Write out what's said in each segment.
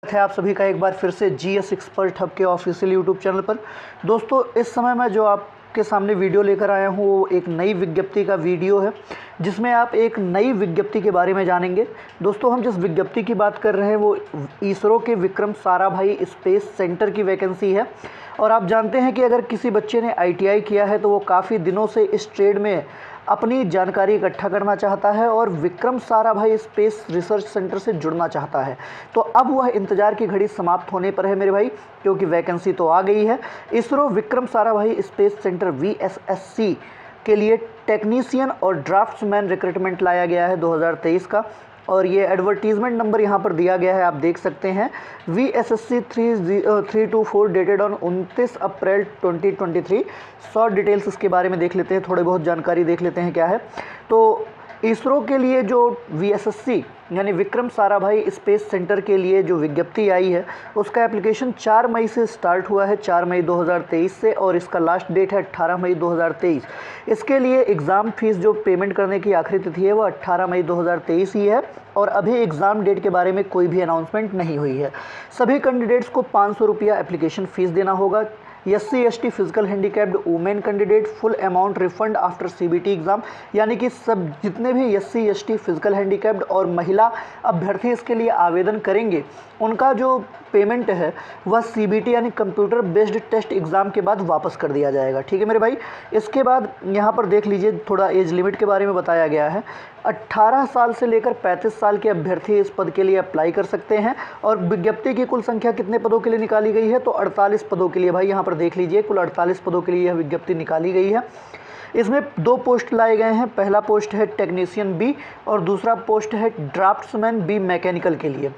है आप सभी का एक बार फिर से जीएस एक्सपर्ट हब के ऑफिशियल यूट्यूब चैनल पर। दोस्तों, इस समय मैं जो आपके सामने वीडियो लेकर आया हूँ वो एक नई विज्ञप्ति का वीडियो है, जिसमें आप एक नई विज्ञप्ति के बारे में जानेंगे। दोस्तों, हम जिस विज्ञप्ति की बात कर रहे हैं वो इसरो के विक्रम साराभाई स्पेस सेंटर की वैकेंसी है। और आप जानते हैं कि अगर किसी बच्चे ने आईटीआई किया है तो वो काफ़ी दिनों से इस ट्रेड में अपनी जानकारी इकट्ठा करना चाहता है और Vikram Sarabhai space research centre से जुड़ना चाहता है। तो अब वह इंतज़ार की घड़ी समाप्त होने पर है मेरे भाई, क्योंकि वैकेंसी तो आ गई है। ISRO Vikram Sarabhai space centre VSSC के लिए टेक्नीशियन और ड्राफ्ट्समैन रिक्रूटमेंट लाया गया है 2023 का। और ये एडवर्टीज़मेंट नंबर यहाँ पर दिया गया है, आप देख सकते हैं। VSSC 324 dated on 29 April 2023। Short details इसके बारे में देख लेते हैं, थोड़े बहुत जानकारी देख लेते हैं क्या है। तो इसरो के लिए जो VSSC यानी विक्रम साराभाई स्पेस सेंटर के लिए जो विज्ञप्ति आई है उसका एप्लीकेशन 4 मई से स्टार्ट हुआ है, 4 मई 2023 से, और इसका लास्ट डेट है 18 मई 2023। इसके लिए एग्ज़ाम फीस जो पेमेंट करने की आखिरी तिथि है वो 18 मई 2023 ही है, और अभी एग्ज़ाम डेट के बारे में कोई भी अनाउंसमेंट नहीं हुई है। सभी कैंडिडेट्स को 500 रुपया एप्लीकेशन फ़ीस देना होगा। SC/ST physical handicapped women candidate full amount refund after CBT exam, यानी कि सब जितने भी SC/ST फिजिकल हैंडीकैप्ड और महिला अभ्यर्थी इसके लिए आवेदन करेंगे उनका जो पेमेंट है वह CBT यानी कंप्यूटर बेस्ड टेस्ट एग्ज़ाम के बाद वापस कर दिया जाएगा। ठीक है मेरे भाई। इसके बाद यहाँ पर देख लीजिए, थोड़ा एज लिमिट के बारे में बताया गया है। 18 साल से लेकर 35 साल के अभ्यर्थी इस पद के लिए अप्लाई कर सकते हैं। और विज्ञप्ति की कुल संख्या कितने पदों के लिए निकाली गई है तो 48 पदों के लिए। भाई यहाँ पर देख लीजिए, कुल 48 पदों के लिए यह विज्ञप्ति निकाली गई है। इसमें 2 पोस्ट लाए गए हैं। पहला पोस्ट है टेक्नीशियन B और दूसरा पोस्ट है ड्राफ्ट्समैन B मैकेनिकल के लिए।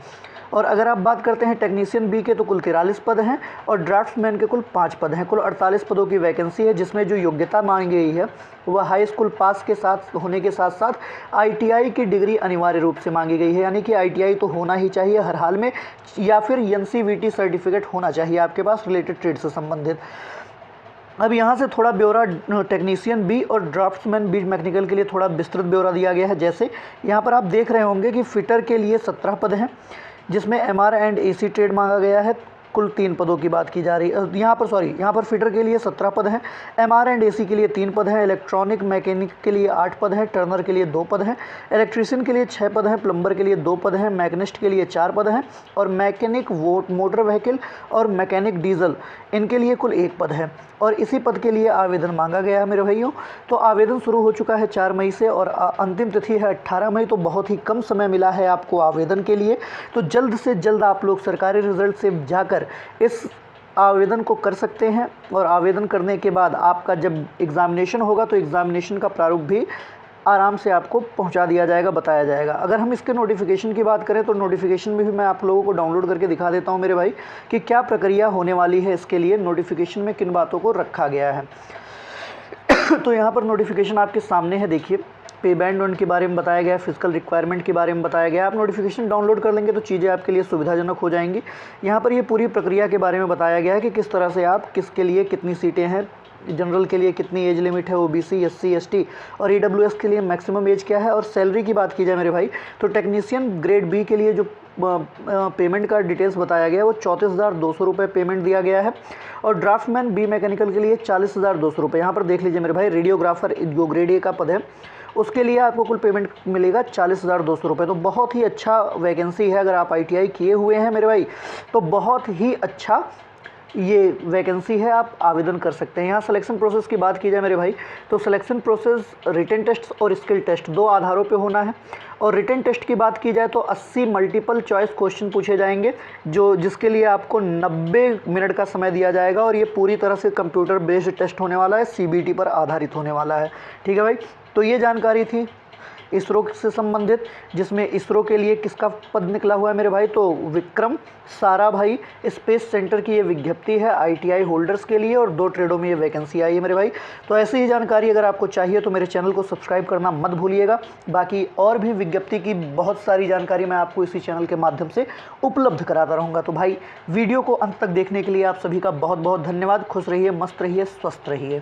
और अगर आप बात करते हैं टेक्नीशियन B के तो कुल 43 पद हैं और ड्राफ्ट्समैन के कुल 5 पद हैं। कुल 48 पदों की वैकेंसी है, जिसमें जो योग्यता मांगी गई है वह हाई स्कूल पास के साथ होने के साथ साथ ITI की डिग्री अनिवार्य रूप से मांगी गई है, यानी कि ITI तो होना ही चाहिए हर हाल में, या फिर NCVT सर्टिफिकेट होना चाहिए आपके पास रिलेटेड ट्रेड से संबंधित। अब यहाँ से थोड़ा ब्यौरा टेक्नीशियन B और ड्राफ्ट्समैन B मैकेनिकल के लिए थोड़ा विस्तृत ब्यौरा दिया गया है। जैसे यहाँ पर आप देख रहे होंगे कि फिटर के लिए 17 पद हैं, जिसमें MR एंड AC ट्रेड मांगा गया है। कुल 3 पदों की बात की जा रही है यहाँ पर फिटर के लिए 17 पद हैं, MR एंड AC के लिए 3 पद हैं, इलेक्ट्रॉनिक मैकेनिक के लिए 8 पद हैं, टर्नर के लिए 2 पद हैं, इलेक्ट्रीशियन के लिए 6 पद हैं, प्लम्बर के लिए 2 पद हैं, मैकेनिस्ट के लिए 4 पद हैं, और मैकेनिक मोटर व्हीकल और मैकेनिक डीजल इनके लिए कुल 1 पद है। और इसी पद के लिए आवेदन मांगा गया है मेरे भाइयों। तो आवेदन शुरू हो चुका है 4 मई से और अंतिम तिथि है 18 मई। तो बहुत ही कम समय मिला है आपको आवेदन के लिए। तो जल्द से जल्द आप लोग सरकारी रिजल्ट से जाकर इस आवेदन को कर सकते हैं। और आवेदन करने के बाद आपका जब एग्ज़ामिनेशन होगा तो एग्ज़ामिनेशन का प्रारूप भी आराम से आपको पहुंचा दिया जाएगा, बताया जाएगा। अगर हम इसके नोटिफिकेशन की बात करें तो नोटिफिकेशन में भी मैं आप लोगों को डाउनलोड करके दिखा देता हूं मेरे भाई कि क्या प्रक्रिया होने वाली है इसके लिए, नोटिफिकेशन में किन बातों को रखा गया है। तो यहाँ पर नोटिफिकेशन आपके सामने है, देखिए। पे बैंड वन के बारे में बताया गया है, फिजिकल रिक्वायरमेंट के बारे में बताया गया है। आप नोटिफिकेशन डाउनलोड कर लेंगे तो चीज़ें आपके लिए सुविधाजनक हो जाएंगी। यहाँ पर ये पूरी प्रक्रिया के बारे में बताया गया है कि किस तरह से आप किसके लिए कितनी सीटें हैं, जनरल के लिए कितनी एज लिमिट है, OBC SC/ST और EWS के लिए मैक्सिमम एज क्या है। और सैलरी की बात की जाए मेरे भाई तो टेक्नीशियन ग्रेड B के लिए जो पेमेंट का डिटेल्स बताया गया है वो 34,200 रुपये पेमेंट दिया गया है। और ड्राफ्टमैन B मैकेनिकल के लिए 40,200 रुपये। यहाँ पर देख लीजिए मेरे भाई, रेडियोग्राफर जो ग्रेड A का पद है उसके लिए आपको कुल पेमेंट मिलेगा 40,200 रुपये। तो बहुत ही अच्छा वैकेंसी है। अगर आप ITI किए हुए हैं मेरे भाई तो बहुत ही अच्छा ये वैकेंसी है, आप आवेदन कर सकते हैं। यहाँ सिलेक्शन प्रोसेस की बात की जाए मेरे भाई तो सिलेक्शन प्रोसेस रिटन टेस्ट और स्किल टेस्ट 2 आधारों पे होना है। और रिटन टेस्ट की बात की जाए तो 80 मल्टीपल चॉइस क्वेश्चन पूछे जाएंगे, जिसके लिए आपको 90 मिनट का समय दिया जाएगा। और ये पूरी तरह से कंप्यूटर बेस्ड टेस्ट होने वाला है, CBT पर आधारित होने वाला है। ठीक है भाई। तो ये जानकारी थी इसरो से संबंधित, जिसमें इसरो के लिए किसका पद निकला हुआ है मेरे भाई तो विक्रम साराभाई स्पेस सेंटर की ये विज्ञप्ति है ITI होल्डर्स के लिए, और 2 ट्रेडों में ये वैकेंसी आई है मेरे भाई। तो ऐसी ही जानकारी अगर आपको चाहिए तो मेरे चैनल को सब्सक्राइब करना मत भूलिएगा। बाकी और भी विज्ञप्ति की बहुत सारी जानकारी मैं आपको इसी चैनल के माध्यम से उपलब्ध कराता रहूँगा। तो भाई वीडियो को अंत तक देखने के लिए आप सभी का बहुत बहुत धन्यवाद। खुश रहिए, मस्त रहिए, स्वस्थ रहिए।